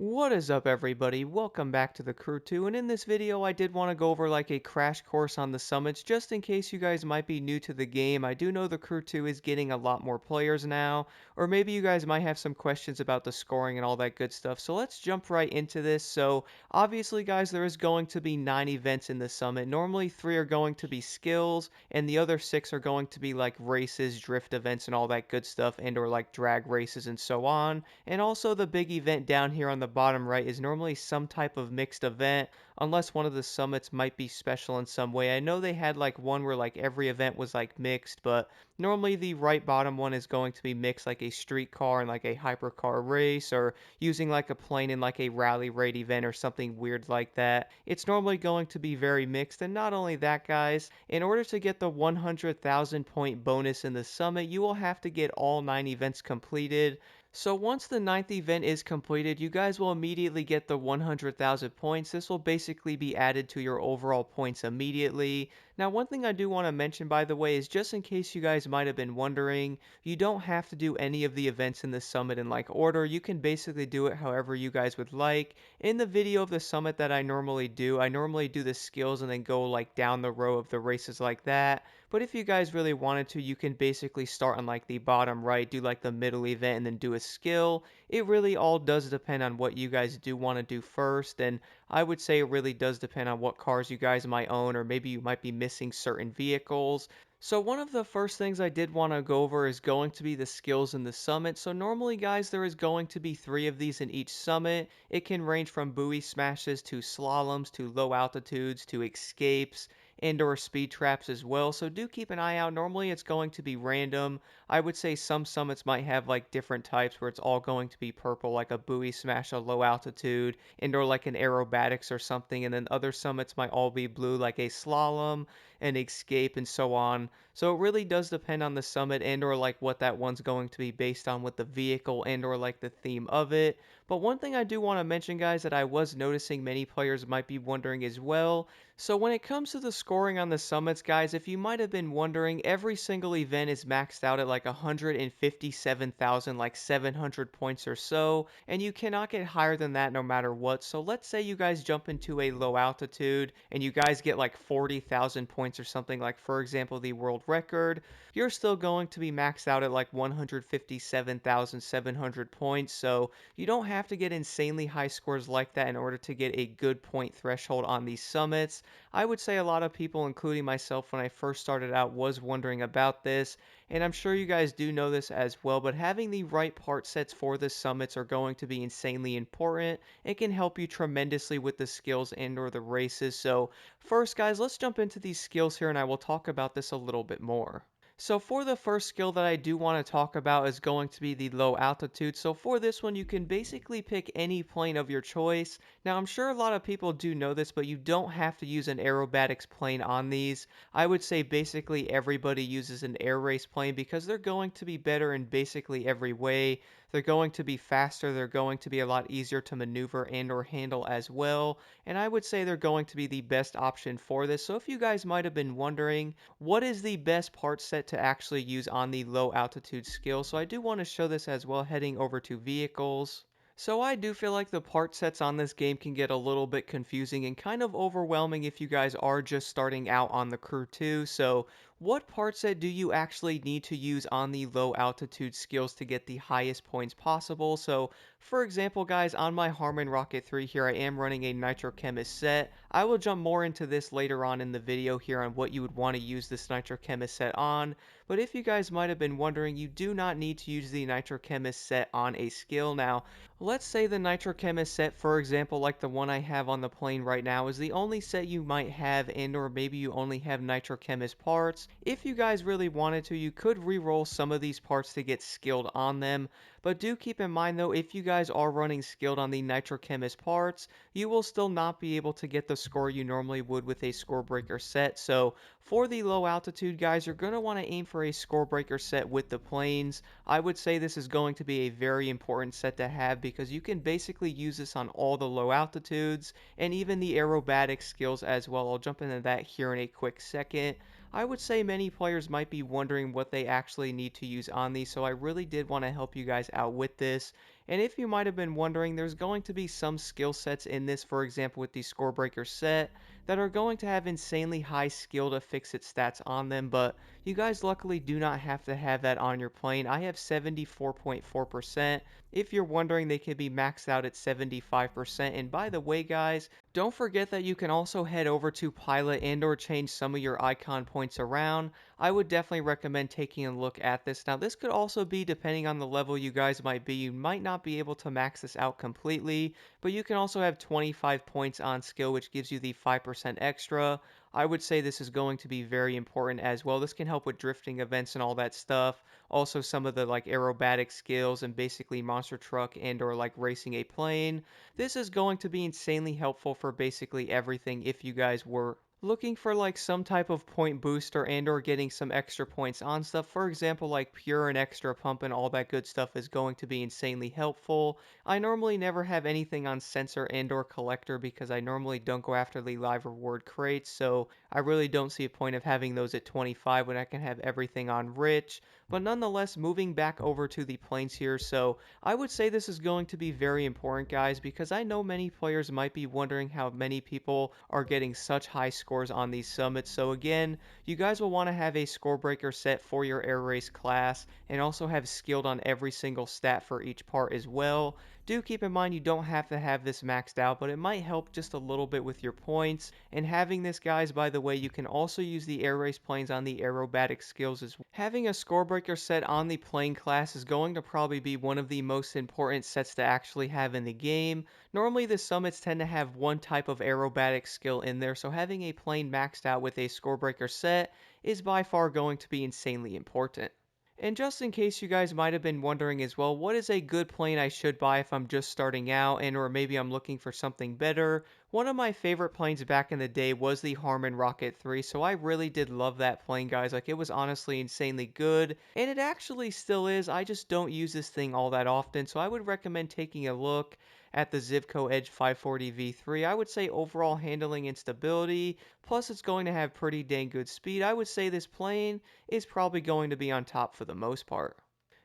What is up, everybody? Welcome back to the Crew 2, and in this video I did want to go over like a crash course on the summits just in case you guys might be new to the game. I do know the Crew 2 is getting a lot more players now, or maybe you guys might have some questions about the scoring and all that good stuff. So let's jump right into this. So obviously guys, there is going to be 9 events in the summit. Normally 3 are going to be skills, and the other 6 are going to be like races, drift events, and all that good stuff, and or like drag races and so on. And also the big event down here on the bottom right is normally some type of mixed event, unless one of the summits might be special in some way. I know they had like one where like every event was like mixed, but normally the right bottom one is going to be mixed, like a street car and like a hypercar race, or using like a plane in like a rally raid event or something weird like that. It's normally going to be very mixed. And not only that, guys, in order to get the 100,000 point bonus in the summit, you will have to get all 9 events completed. So once the ninth event is completed, you guys will immediately get the 100,000 points. This will basically be added to your overall points immediately. Now, one thing I do want to mention, by the way, is just in case you guys might have been wondering, you don't have to do any of the events in the summit in like order. You can basically do it however you guys would like. In the video of the summit that I normally do the skills and then go like down the row of the races like that. But if you guys really wanted to, you can basically start on like the bottom right, do like the middle event, and then do a skill. It really all does depend on what you guys do want to do first, and I would say it really does depend on what cars you guys might own, or maybe you might be missing certain vehicles. So one of the first things I did want to go over is going to be the skills in the summit. So normally, guys, there is going to be 3 of these in each summit. It can range from buoy smashes to slaloms to low altitudes to escapes and or speed traps as well. So do keep an eye out. Normally it's going to be random. I would say some summits might have like different types where it's all going to be purple, like a buoy smash, a low altitude, and or like an aerobatics or something. And then other summits might all be blue, like a slalom, an escape, and so on. So it really does depend on the summit and or like what that one's going to be based on with the vehicle and or like the theme of it. But one thing I do want to mention, guys, that I was noticing many players might be wondering as well. So when it comes to the scoring on the summits, guys, if you might have been wondering, every single event is maxed out at like 157,000, like 700 points or so, and you cannot get higher than that no matter what. So let's say you guys jump into a low altitude and you guys get like 40,000 points or something, like for example the world record, you're still going to be maxed out at like 157,700 points. So you don't have to get insanely high scores like that in order to get a good point threshold on these summits. I would say a lot of people, including myself when I first started out, was wondering about this, and I'm sure you guys do know this as well, but having the right part sets for the summits are going to be insanely important. It can help you tremendously with the skills and or the races. So first, guys, let's jump into these skills here and I will talk about this a little bit more. So for the first skill that I do want to talk about is going to be the low altitude. So for this one, you can basically pick any plane of your choice. Now, I'm sure a lot of people do know this, but you don't have to use an aerobatics plane on these. I would say basically everybody uses an air race plane because they're going to be better in basically every way. They're going to be faster, they're going to be a lot easier to maneuver and or handle as well. And I would say they're going to be the best option for this. So if you guys might have been wondering, what is the best part set to actually use on the low altitude skill? So I do want to show this as well, heading over to vehicles. So I do feel like the part sets on this game can get a little bit confusing and kind of overwhelming if you guys are just starting out on the Crew 2. So what part set do you actually need to use on the low altitude skills to get the highest points possible? So for example, guys, on my Harman Rocket 3 here, I am running a Nitrochemist set. I will jump more into this later on in the video here on what you would want to use this Nitrochemist set on. But if you guys might have been wondering, you do not need to use the Nitrochemist set on a skill. Now, let's say the Nitrochemist set, for example, like the one I have on the plane right now, is the only set you might have, and or maybe you only have Nitrochemist parts. If you guys really wanted to, you could re-roll some of these parts to get skilled on them. But do keep in mind though, if you guys are running skilled on the Nitrochemist parts, you will still not be able to get the score you normally would with a score breaker set. So for the low altitude guys, you're going to want to aim for a score breaker set with the planes. I would say this is going to be a very important set to have because you can basically use this on all the low altitudes and even the aerobatic skills as well. I'll jump into that here in a quick second. I would say many players might be wondering what they actually need to use on these, so I really did want to help you guys out with this. And if you might have been wondering, there's going to be some skill sets in this, for example with the Scorebreaker set, that are going to have insanely high skill to fix it stats on them, but you guys luckily do not have to have that on your plane. I have 74.4%. If you're wondering, they can be maxed out at 75%. And by the way, guys, don't forget that you can also head over to Pilot and or change some of your icon points around. I would definitely recommend taking a look at this. Now, this could also be depending on the level you guys might be. You might not be able to max this out completely, but you can also have 25 points on skill, which gives you the 5% extra. I would say this is going to be very important as well. This can help with drifting events and all that stuff. Also some of the like aerobatic skills and basically monster truck and or like racing a plane. This is going to be insanely helpful for basically everything if you guys were looking for like some type of point booster and or getting some extra points on stuff. For example, like pure and extra pump and all that good stuff is going to be insanely helpful. I normally never have anything on sensor and or collector because I normally don't go after the live reward crates, so I really don't see a point of having those at 25 when I can have everything on rich. But nonetheless, moving back over to the planes here, so I would say this is going to be very important, guys, because I know many players might be wondering how many people are getting such high scores on these summits. So again, you guys will want to have a score breaker set for your air race class and also have skilled on every single stat for each part as well. Do keep in mind you don't have to have this maxed out, but it might help just a little bit with your points. And having this, guys, by the way, you can also use the air race planes on the aerobatic skills as well. Having a score breaker set on the plane class is going to probably be one of the most important sets to actually have in the game. Normally the summits tend to have one type of aerobatic skill in there, so having a plane maxed out with a score breaker set is by far going to be insanely important. And just in case you guys might have been wondering as well, what is a good plane I should buy if I'm just starting out and or maybe I'm looking for something better? One of my favorite planes back in the day was the Harmon Rocket 3, so I really did love that plane, guys. Like, it was honestly insanely good, and it actually still is. I just don't use this thing all that often, so I would recommend taking a look at the Zivco Edge 540 V3. I would say overall handling and stability, plus it's going to have pretty dang good speed. I would say this plane is probably going to be on top for the most part.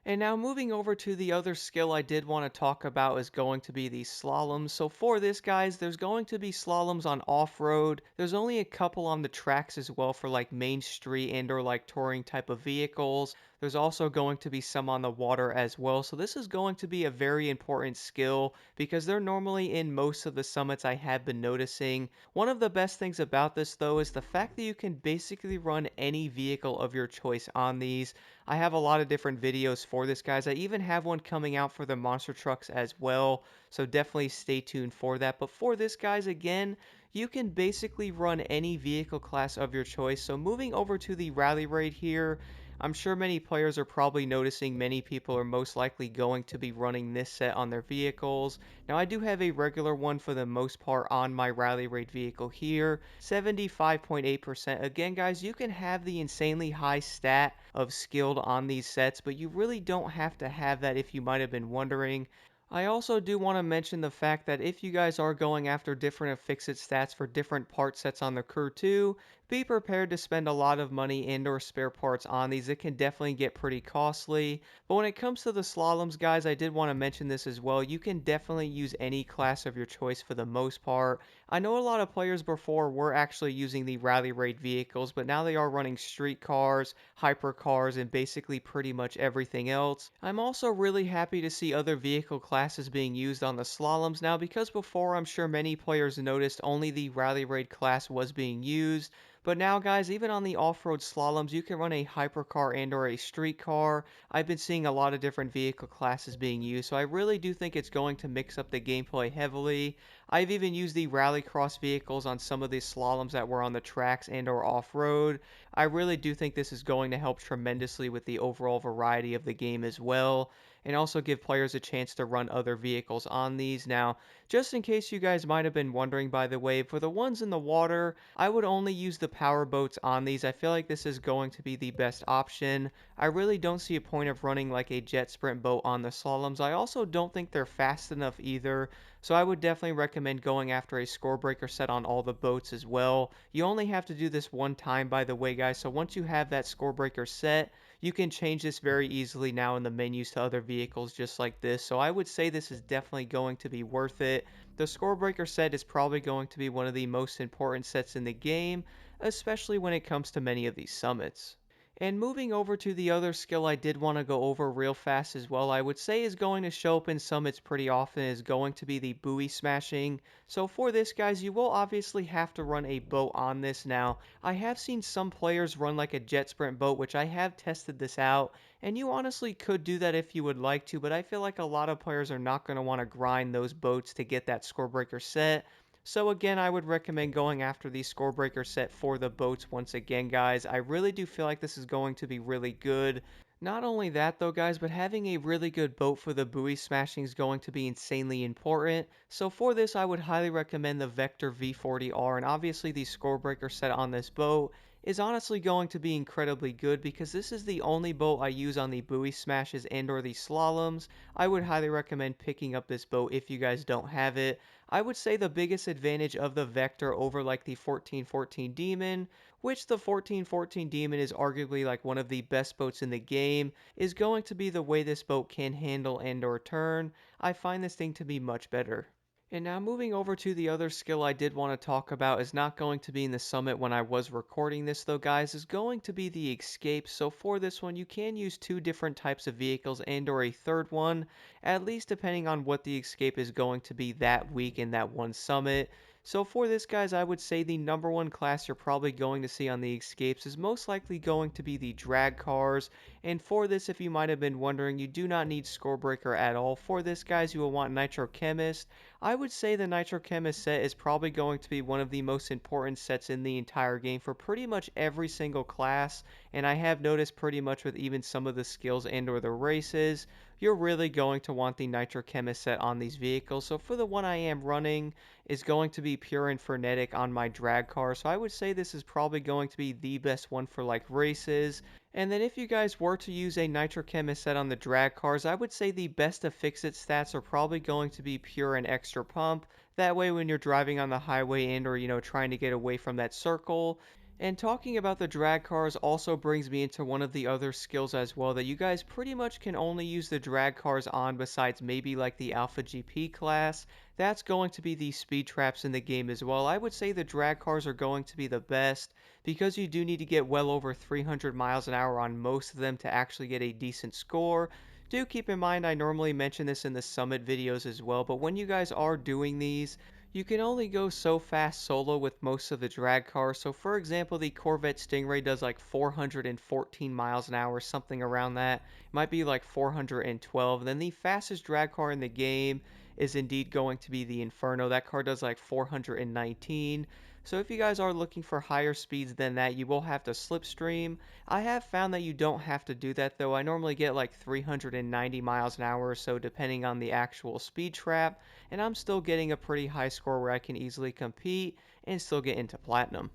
And now moving over to the other skill I did want to talk about is going to be the slaloms. So for this, guys, there's going to be slaloms on off-road. There's only a couple on the tracks as well for like main street and or like touring type of vehicles. There's also going to be some on the water as well. So this is going to be a very important skill because they're normally in most of the summits I have been noticing. One of the best things about this though is the fact that you can basically run any vehicle of your choice on these. I have a lot of different videos for this, guys. I even have one coming out for the monster trucks as well, so definitely stay tuned for that. But for this, guys, again, you can basically run any vehicle class of your choice. So moving over to the rally raid here, I'm sure many players are probably noticing many people are most likely going to be running this set on their vehicles. Now I do have a regular one for the most part on my rally raid vehicle here, 75.8%. Again, guys, you can have the insanely high stat of skilled on these sets, but you really don't have to have that if you might have been wondering. I also do want to mention the fact that if you guys are going after different affixed stats for different part sets on the Crew 2, be prepared to spend a lot of money and or spare parts on these. It can definitely get pretty costly. But when it comes to the slaloms, guys, I did want to mention this as well. You can definitely use any class of your choice for the most part. I know a lot of players before were actually using the rally raid vehicles, but now they are running street cars, hypercars, and basically pretty much everything else. I'm also really happy to see other vehicle classes being used on the slaloms now, because before I'm sure many players noticed only the rally raid class was being used. But now, guys, even on the off-road slaloms, you can run a hypercar and or a street car. I've been seeing a lot of different vehicle classes being used, so I really do think it's going to mix up the gameplay heavily. I've even used the rallycross vehicles on some of these slaloms that were on the tracks and or off-road. I really do think this is going to help tremendously with the overall variety of the game as well, and also give players a chance to run other vehicles on these. Now, just in case you guys might have been wondering, by the way, for the ones in the water, I would only use the power boats on these. I feel like this is going to be the best option. I really don't see a point of running like a Jetsprint boat on the slaloms. I also don't think they're fast enough either, so I would definitely recommend going after a score breaker set on all the boats as well. You only have to do this one time, by the way, guys. guys. So once you have that score breaker set, you can change this very easily now in the menus to other vehicles just like this. So I would say this is definitely going to be worth it. The score breaker set is probably going to be one of the most important sets in the game, especially when it comes to many of these summits. And moving over to the other skill I did want to go over real fast as well, I would say is going to show up in summits pretty often, is going to be the buoy smashing. So for this, guys, you will obviously have to run a boat on this. Now, I have seen some players run like a Jetsprint boat, which I have tested this out, and you honestly could do that if you would like to, but I feel like a lot of players are not going to want to grind those boats to get that score breaker set. So again, I would recommend going after the score breaker set for the boats once again, guys. I really do feel like this is going to be really good. Not only that though, guys, but having a really good boat for the buoy smashing is going to be insanely important. So for this, I would highly recommend the Vector V40R, and obviously the score breaker set on this boat is honestly going to be incredibly good because this is the only boat I use on the buoy smashes and or the slaloms. I would highly recommend picking up this boat if you guys don't have it. I would say the biggest advantage of the Vector over like the 1414 Demon, which the 1414 Demon is arguably like one of the best boats in the game, is going to be the way this boat can handle and or turn. I find this thing to be much better. And now moving over to the other skill I did want to talk about is not going to be in the summit when I was recording this though, guys, is going to be the escape. So for this one, you can use two different types of vehicles and or a third one, at least depending on what the escape is going to be that week in that one summit. So for this, guys, I would say the number one class you're probably going to see on the escapes is most likely going to be the drag cars. And for this, if you might have been wondering, you do not need Scorebreaker at all. For this, guys, you will want Nitro Chemist. I would say the Nitro Chemist set is probably going to be one of the most important sets in the entire game for pretty much every single class, and I have noticed pretty much with even some of the skills and or the races, you're really going to want the Nitro Chemist set on these vehicles. So for the one I am running is going to be Pure and Frenetic on my drag car, so I would say this is probably going to be the best one for like races. And then if you guys were to use a Nitro Chemist set on the drag cars, I would say the best to fix it stats are probably going to be Pure and Extra Pump. That way when you're driving on the highway and or, trying to get away from that circle. And talking about the drag cars also brings me into one of the other skills as well that you guys pretty much can only use the drag cars on besides maybe like the Alpha GP class. That's going to be the speed traps in the game as well. I would say the drag cars are going to be the best because you do need to get well over 300 miles an hour on most of them to actually get a decent score. Do keep in mind I normally mention this in the summit videos as well, but when you guys are doing these, you can only go so fast solo with most of the drag cars. So for example, the Corvette Stingray does like 414 miles an hour, something around that. It might be like 412. And then the fastest drag car in the game is indeed going to be the Inferno. That car does like 419. So if you guys are looking for higher speeds than that, you will have to slipstream. I have found that you don't have to do that though. I normally get like 390 miles an hour or so depending on the actual speed trap, and I'm still getting a pretty high score where I can easily compete and still get into platinum.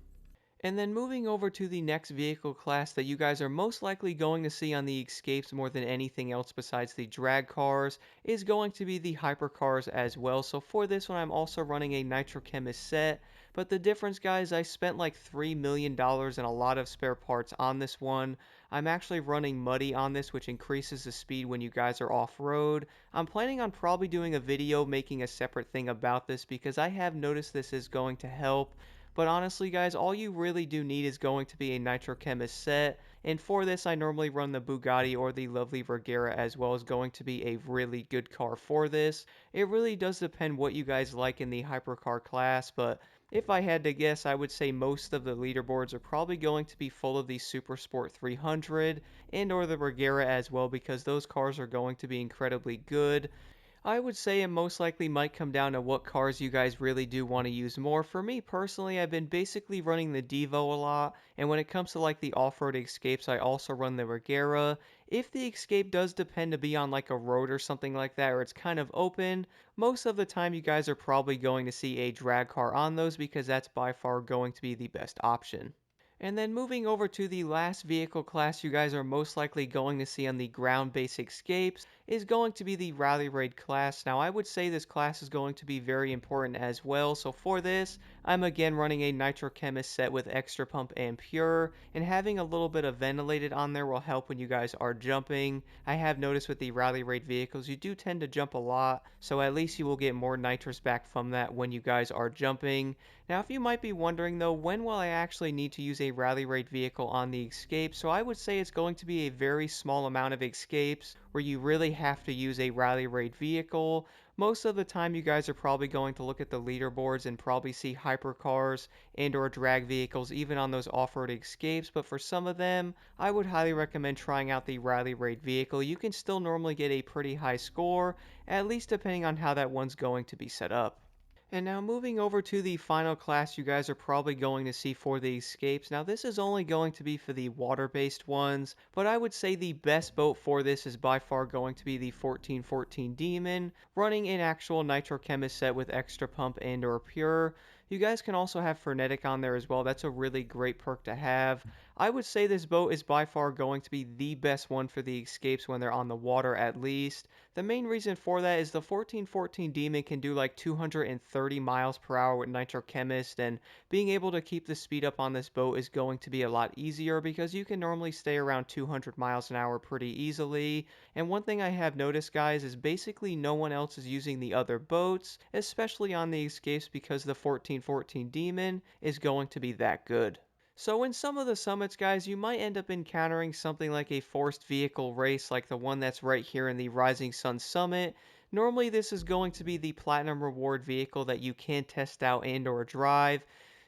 And then moving over to the next vehicle class that you guys are most likely going to see on the escapes more than anything else besides the drag cars is going to be the hypercars as well. So for this one, I'm also running a Nitro Chemist set. But the difference, guys, I spent like $3 million and a lot of spare parts on this one. I'm actually running Muddy on this, which increases the speed when you guys are off-road. I'm planning on probably doing a video making a separate thing about this because I have noticed this is going to help. But honestly, guys, all you really do need is going to be a Nitro Chemist set. And for this, I normally run the Bugatti or the lovely Regera as well as going to be a really good car for this. It really does depend what you guys like in the hypercar class, but if I had to guess, I would say most of the leaderboards are probably going to be full of the Super Sport 300 and or the Regera as well because those cars are going to be incredibly good. I would say it most likely might come down to what cars you guys really do want to use more. For me personally, I've been basically running the Devo a lot, and when it comes to like the off-road escapes, I also run the Regera. If the escape does depend to be on like a road or something like that, or it's kind of open, most of the time you guys are probably going to see a drag car on those because that's by far going to be the best option. And then moving over to the last vehicle class you guys are most likely going to see on the ground-based escapes is going to be the Rally Raid class. Now I would say this class is going to be very important as well. So for this, I'm again running a Nitrochemist set with Extra Pump and Pure, and having a little bit of ventilated on there will help when you guys are jumping. I have noticed with the rally raid vehicles, you do tend to jump a lot, so at least you will get more nitrous back from that when you guys are jumping. Now, if you might be wondering though, when will I actually need to use a rally raid vehicle on the escape? So I would say it's going to be a very small amount of escapes where you really have to use a rally raid vehicle. Most of the time you guys are probably going to look at the leaderboards and probably see hypercars and or drag vehicles even on those off-road escapes, but for some of them I would highly recommend trying out the rally raid vehicle. You can still normally get a pretty high score, at least depending on how that one's going to be set up. And now moving over to the final class you guys are probably going to see for the escapes. Now this is only going to be for the water-based ones, but I would say the best boat for this is by far going to be the 1414 Demon, running an actual Nitrochemist set with Extra Pump and or Pure. You guys can also have Frenetic on there as well. That's a really great perk to have. I would say this boat is by far going to be the best one for the escapes when they're on the water at least. The main reason for that is the 1414 Demon can do like 230 miles per hour with Nitrochemist, and being able to keep the speed up on this boat is going to be a lot easier because you can normally stay around 200 miles an hour pretty easily. And one thing I have noticed, guys, is basically no one else is using the other boats, especially on the escapes, because the 1414 Demon is going to be that good. So in some of the summits, guys, you might end up encountering something like a forced vehicle race like the one that's right here in the Rising Sun Summit. Normally this is going to be the Platinum Reward vehicle that you can test out and or drive.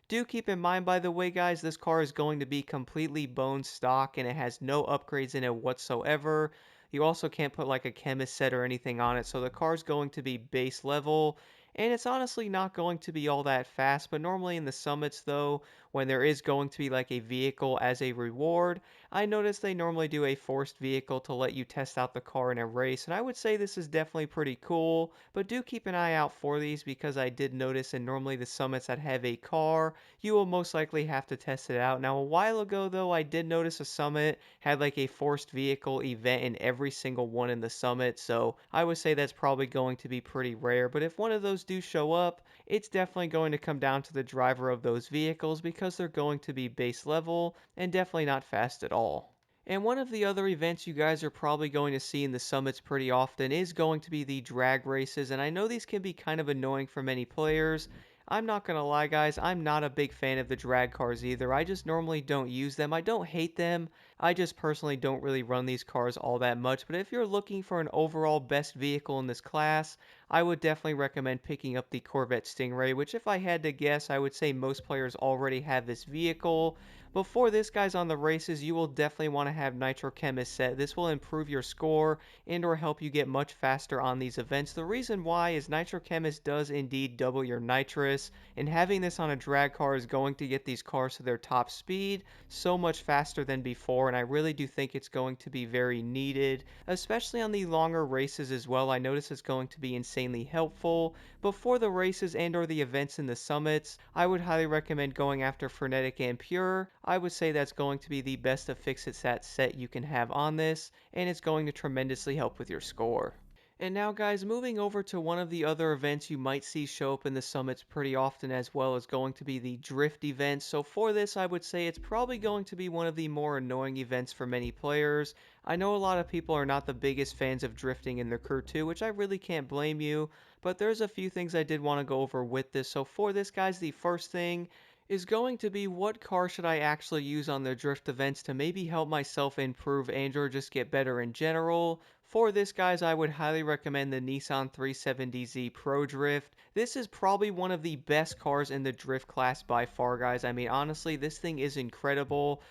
Do keep in mind, by the way, guys, this car is going to be completely bone stock and it has no upgrades in it whatsoever. You also can't put like a chemist set or anything on it, so the car is going to be base level. And it's honestly not going to be all that fast, but normally in the summits though, when there is going to be like a vehicle as a reward, I notice they normally do a forced vehicle to let you test out the car in a race, and I would say this is definitely pretty cool, but do keep an eye out for these because I did notice in normally the summits that have a car, you will most likely have to test it out. Now a while ago though, I did notice a summit had like a forced vehicle event in every single one in the summit, so I would say that's probably going to be pretty rare, but if one of those do show up, it's definitely going to come down to the driver of those vehicles because they're going to be base level and definitely not fast at all. And one of the other events you guys are probably going to see in the summits pretty often is going to be the drag races, and I know these can be kind of annoying for many players. I'm not gonna lie, guys, I'm not a big fan of the drag cars either. I just normally don't use them. I don't hate them, I just personally don't really run these cars all that much, but if you're looking for an overall best vehicle in this class, I would definitely recommend picking up the Corvette Stingray, which if I had to guess, I would say most players already have this vehicle. Before this, guys, on the races, you will definitely want to have Nitrochemist set. This will improve your score and or help you get much faster on these events. The reason why is Nitrochemist does indeed double your nitrous, and having this on a drag car is going to get these cars to their top speed so much faster than before, and I really do think it's going to be very needed, especially on the longer races as well. I notice it's going to be insanely helpful. Before the races and or the events in the summits, I would highly recommend going after Frenetic and Pure. I would say that's going to be the best Affixit set you can have on this, and it's going to tremendously help with your score. And now, guys, moving over to one of the other events you might see show up in the summits pretty often as well is going to be the drift event. So for this, I would say it's probably going to be one of the more annoying events for many players. I know a lot of people are not the biggest fans of drifting in their Crew 2, which I really can't blame you, but there's a few things I did want to go over with this. So for this, guys, the first thing is going to be what car should I actually use on the drift events to maybe help myself improve and or just get better in general. For this, guys, I would highly recommend the Nissan 370Z Pro Drift. This is probably one of the best cars in the drift class by far, guys. I mean, honestly, this thing is incredible.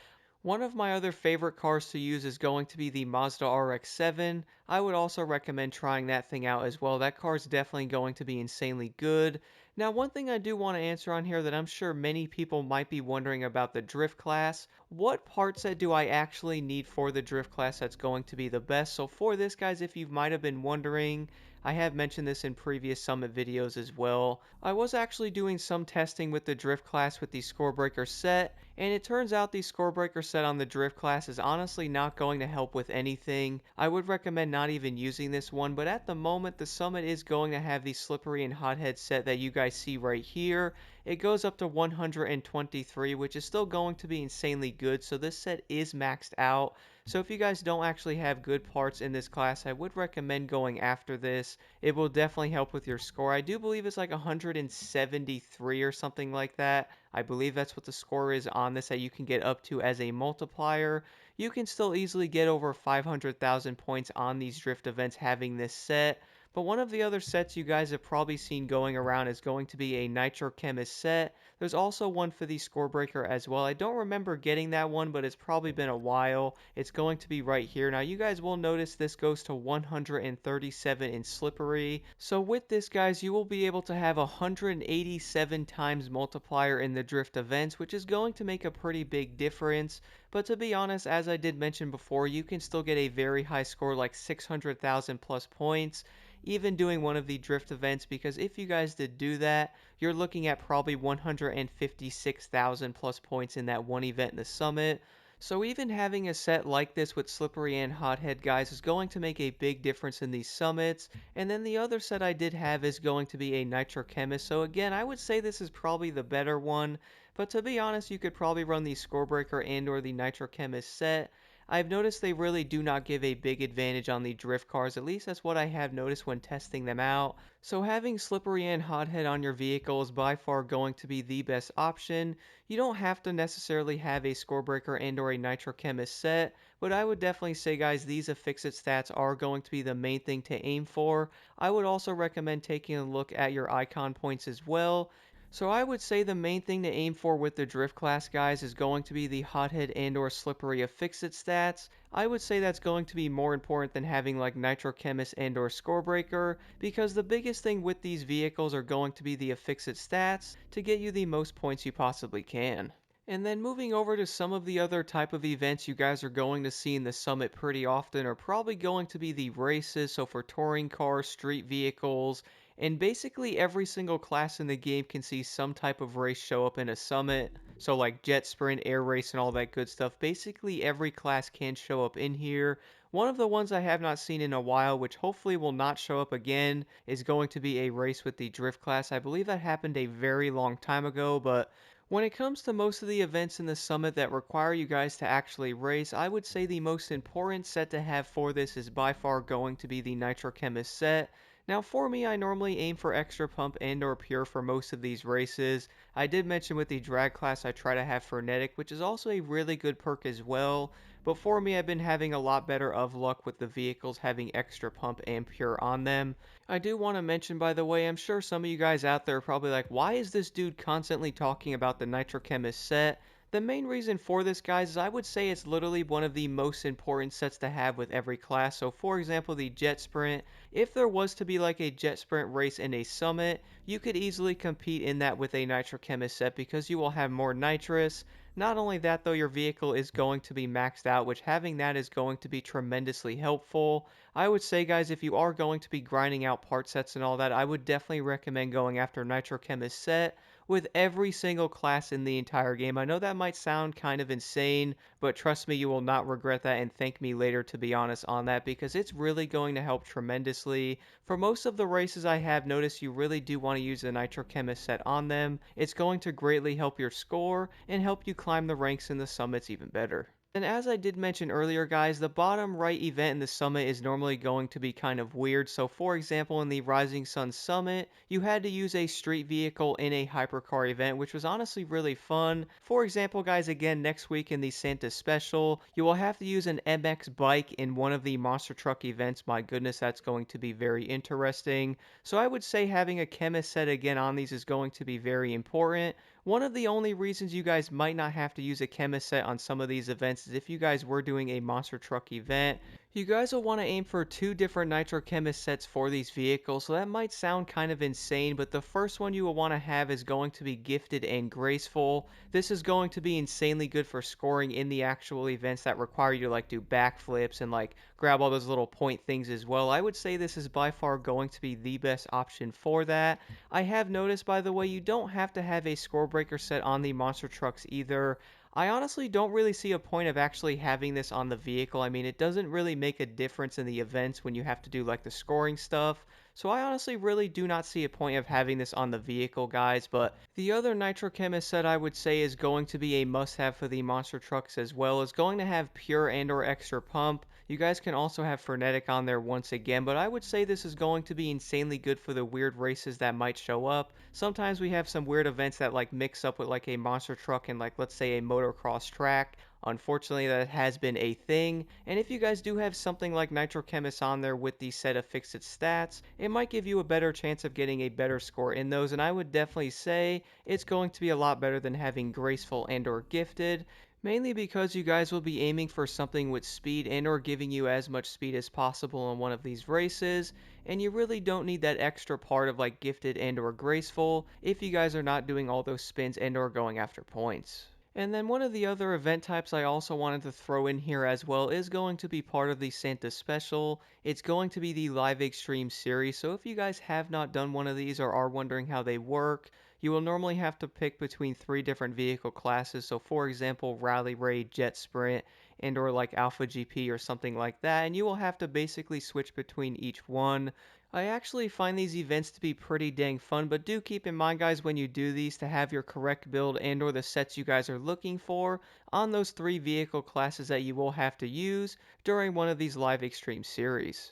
One of my other favorite cars to use is going to be the Mazda RX-7. I would also recommend trying that thing out as well. That car is definitely going to be insanely good. Now, one thing I do want to answer on here that I'm sure many people might be wondering about the drift class, what part set do I actually need for the drift class that's going to be the best? So for this, guys, if you might have been wondering, I have mentioned this in previous summit videos as well. I was actually doing some testing with the drift class with the Scorebreaker set, and it turns out the Scorebreaker set on the drift class is honestly not going to help with anything. I would recommend not even using this one, but at the moment the summit is going to have the Slippery and Hothead set that you guys see right here, it goes up to 123, which is still going to be insanely good. So this set is maxed out. So if you guys don't actually have good parts in this class, I would recommend going after this. It will definitely help with your score. I do believe it's like 173 or something like that. I believe that's what the score is on this that you can get up to as a multiplier. You can still easily get over 500,000 points on these drift events having this set. But one of the other sets you guys have probably seen going around is going to be a Nitrochemist set. There's also one for the Scorebreaker as well. I don't remember getting that one, but it's probably been a while. It's going to be right here. Now, you guys will notice this goes to 137 in Slippery. So with this, guys, you will be able to have 187 times multiplier in the drift events, which is going to make a pretty big difference. But to be honest, as I did mention before, you can still get a very high score like 600,000 plus points even doing one of the drift events, because if you guys did do that, you're looking at probably 156,000 plus points in that one event in the summit. So even having a set like this with Slippery and Hothead, guys, is going to make a big difference in these summits. And then the other set I did have is going to be a Nitrochemist. So again, I would say this is probably the better one. But to be honest, you could probably run the Scorebreaker and or the Nitrochemist set. I've noticed they really do not give a big advantage on the drift cars, at least that's what I have noticed when testing them out. So having Slippery and Hothead on your vehicle is by far going to be the best option. You don't have to necessarily have a Scorebreaker and or a Nitrochemist set, but I would definitely say, guys, these affixed stats are going to be the main thing to aim for. I would also recommend taking a look at your icon points as well. So I would say the main thing to aim for with the drift class, guys, is going to be the Hothead and or Slippery affixed stats. I would say that's going to be more important than having like Nitrochemist and or Scorebreaker, because the biggest thing with these vehicles are going to be the affixed stats to get you the most points you possibly can. And then moving over to some of the other type of events you guys are going to see in the summit pretty often are probably going to be the races. So for touring cars, street vehicles, and basically every single class in the game can see some type of race show up in a summit. So like Jetsprint, air race, and all that good stuff. Basically every class can show up in here. One of the ones I have not seen in a while, which hopefully will not show up again, is going to be a race with the drift class. I believe that happened a very long time ago, but when it comes to most of the events in the summit that require you guys to actually race, I would say the most important set to have for this is by far going to be the Nitrochemist set. Now for me, I normally aim for extra pump and or pure for most of these races. I did mention with the drag class I try to have frenetic, which is also a really good perk as well. But for me, I've been having a lot better of luck with the vehicles having extra pump and pure on them. I do want to mention, by the way, I'm sure some of you guys out there are probably like, why is this dude constantly talking about the Nitrochemist set? The main reason for this, guys, is I would say it's literally one of the most important sets to have with every class. So for example, the Jetsprint, if there was to be like a Jetsprint race in a summit, you could easily compete in that with a Nitrochemist set because you will have more nitrous. Not only that, though, your vehicle is going to be maxed out, which having that is going to be tremendously helpful. I would say, guys, if you are going to be grinding out part sets and all that, I would definitely recommend going after Nitrochemist set with every single class in the entire game. I know that might sound kind of insane, but trust me, you will not regret that and thank me later, to be honest, on that, because it's really going to help tremendously. For most of the races I have noticed, you really do want to use the Nitrochemist set on them. It's going to greatly help your score and help you climb the ranks in the summits even better. And as I did mention earlier, guys, the bottom right event in the summit is normally going to be kind of weird. So for example, in the Rising Sun Summit, you had to use a street vehicle in a hypercar event, which was honestly really fun. For example, guys, again, next week in the Santa Special, you will have to use an MX bike in one of the monster truck events. My goodness, that's going to be very interesting. So I would say having a chemist set again on these is going to be very important. One of the only reasons you guys might not have to use a chemist set on some of these events is if you guys were doing a monster truck event. You guys will want to aim for 2 different nitro chemist sets for these vehicles, so that might sound kind of insane, but the first one you will want to have is going to be Gifted and Graceful. This is going to be insanely good for scoring in the actual events that require you to like do backflips and like grab all those little point things as well. I would say this is by far going to be the best option for that. I have noticed, by the way, you don't have to have a score breaker set on the monster trucks either. I honestly don't really see a point of actually having this on the vehicle. I mean, it doesn't really make a difference in the events when you have to do like the scoring stuff. So I honestly really do not see a point of having this on the vehicle, guys. But the other Nitro Chemist set I would say is going to be a must-have for the monster trucks as well. Is going to have pure and or extra pump. You guys can also have frenetic on there once again, but I would say this is going to be insanely good for the weird races that might show up. Sometimes we have some weird events that like mix up with like a monster truck and like let's say a motocross track. Unfortunately, that has been a thing, and if you guys do have something like Nitro Chemist on there with the set of fixed stats, it might give you a better chance of getting a better score in those, and I would definitely say it's going to be a lot better than having Graceful and or Gifted, mainly because you guys will be aiming for something with speed and or giving you as much speed as possible in one of these races, and you really don't need that extra part of like gifted and or graceful if you guys are not doing all those spins and or going after points. And then one of the other event types I also wanted to throw in here as well is going to be part of the Santa Special. It's going to be the Live Xtreme series, so if you guys have not done one of these or are wondering how they work, you will normally have to pick between 3 different vehicle classes. So for example, Rally Raid, Jetsprint, and or like Alpha GP or something like that, and you will have to basically switch between each one. I actually find these events to be pretty dang fun, but do keep in mind guys when you do these to have your correct build and or the sets you guys are looking for on those 3 vehicle classes that you will have to use during one of these live extreme series.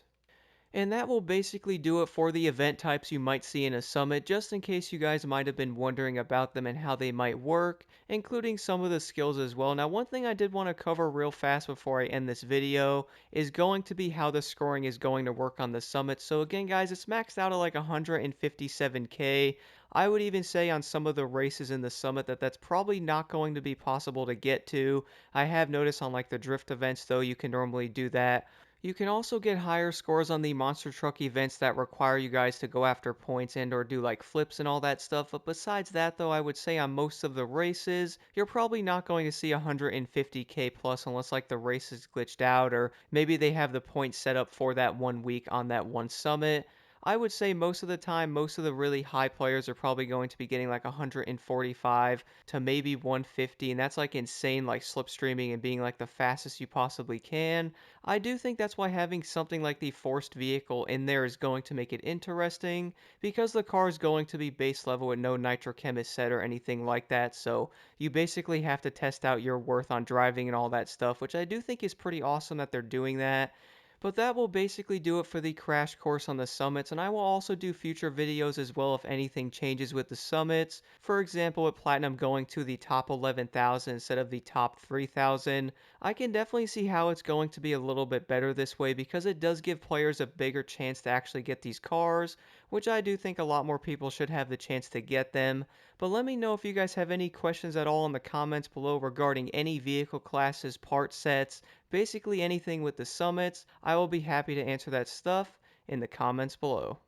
And that will basically do it for the event types you might see in a summit, just in case you guys might have been wondering about them and how they might work, including some of the skills as well. Now, one thing I did want to cover real fast before I end this video is going to be how the scoring is going to work on the summit. So again, guys, it's maxed out at like 157k. I would even say on some of the races in the summit that that's probably not going to be possible to get to. I have noticed on like the drift events though, you can normally do that. You can also get higher scores on the monster truck events that require you guys to go after points and or do like flips and all that stuff. But besides that though, I would say on most of the races, you're probably not going to see 150k plus unless like the race is glitched out or maybe they have the points set up for that one week on that one summit. I would say most of the time, most of the really high players are probably going to be getting like 145 to maybe 150, and that's like insane, like slipstreaming and being like the fastest you possibly can. I do think that's why having something like the forced vehicle in there is going to make it interesting, because the car is going to be base level with no nitro chemist set or anything like that, so you basically have to test out your worth on driving and all that stuff, which I do think is pretty awesome that they're doing that. But that will basically do it for the crash course on the summits, and I will also do future videos as well if anything changes with the summits. For example, with Platinum going to the top 11,000 instead of the top 3,000, I can definitely see how it's going to be a little bit better this way because it does give players a bigger chance to actually get these cars, which I do think a lot more people should have the chance to get them. But let me know if you guys have any questions at all in the comments below regarding any vehicle classes, part sets, basically anything with the summits. I will be happy to answer that stuff in the comments below.